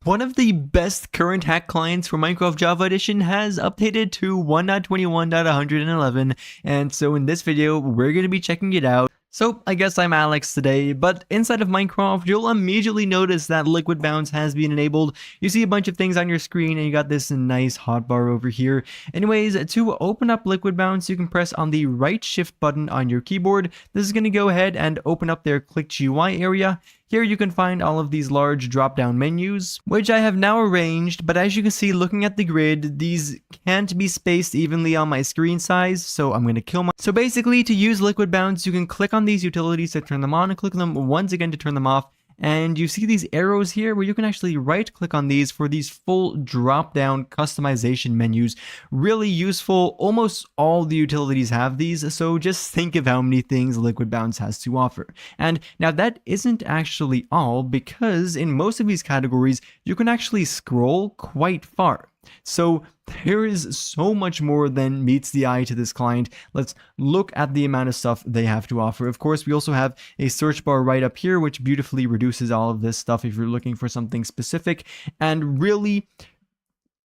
One of the best current hack clients for Minecraft Java Edition has updated to 1.21.111, and so in this video, we're going to be checking it out. So I guess I'm Alex today, but inside of Minecraft, you'll immediately notice that Liquid Bounce has been enabled. You see a bunch of things on your screen, and you got this nice hotbar over here. Anyways, to open up Liquid Bounce, you can press on the right shift button on your keyboard. This is going to go ahead and open up their Click GUI area. Here you can find all of these large drop-down menus, which I have now arranged, but as you can see looking at the grid, these can't be spaced evenly on my screen size, so I'm going to kill my... So basically, to use Liquid Bounce, you can click on these utilities to turn them on and click them once again to turn them off. And you see these arrows here where you can actually right click on these for these full drop down customization menus. Really useful. Almost all the utilities have these, so just think of how many things Liquid Bounce has to offer. And now that isn't actually all, because in most of these categories you can actually scroll quite far. So there is so much more than meets the eye to this client. Let's look at the amount of stuff they have to offer. Of course, we also have a search bar right up here, which beautifully reduces all of this stuff if you're looking for something specific. And really,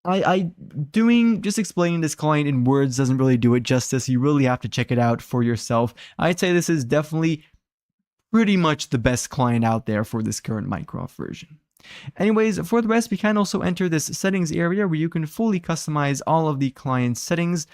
just explaining this client in words doesn't really do it justice. You really have to check it out for yourself. I'd say this is definitely pretty much the best client out there for this current Minecraft version. Anyways, for the rest, we can also enter this settings area where you can fully customize all of the client's settings.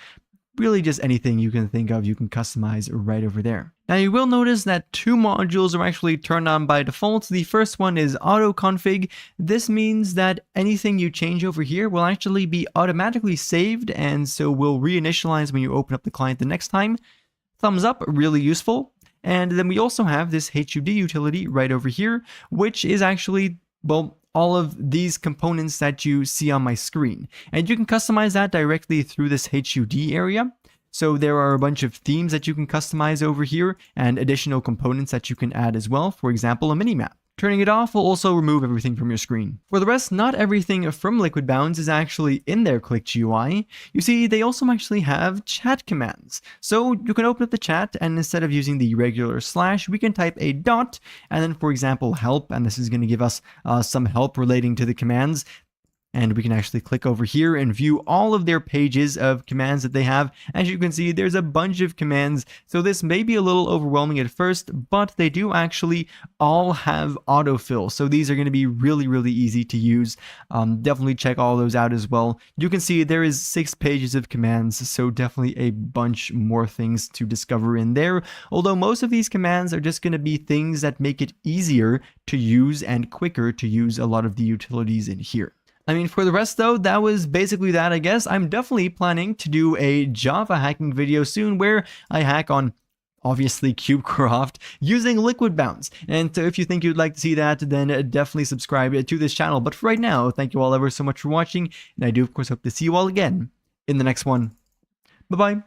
Really just anything you can think of, you can customize right over there. Now you will notice that two modules are actually turned on by default. The first one is auto config. This means that anything you change over here will actually be automatically saved, and so will reinitialize when you open up the client the next time. Thumbs up, really useful. And then we also have this HUD utility right over here, which is actually, well, all of these components that you see on my screen. And you can customize that directly through this HUD area. So there are a bunch of themes that you can customize over here and additional components that you can add as well. For example, a minimap. Turning it off will also remove everything from your screen. For the rest, not everything from Liquid Bounce is actually in their Click GUI. You see, they also actually have chat commands. So you can open up the chat, and instead of using the regular slash, we can type a dot, and then for example help, and this is going to give us some help relating to the commands. And we can actually click over here and view all of their pages of commands that they have. As you can see, there's a bunch of commands, so this may be a little overwhelming at first, but they do actually all have autofill. So these are going to be really easy to use. Definitely check all those out as well. You can see there is 6 pages of commands, so definitely a bunch more things to discover in there. Although most of these commands are just going to be things that make it easier to use and quicker to use a lot of the utilities in here. I mean, for the rest though, that was basically that, I guess. I'm definitely planning to do a Java hacking video soon where I hack on, obviously, KubeCraft using Liquid Bounce. And so if you think you'd like to see that, then definitely subscribe to this channel. But for right now, thank you all ever so much for watching, and I do of course hope to see you all again in the next one. Bye-bye.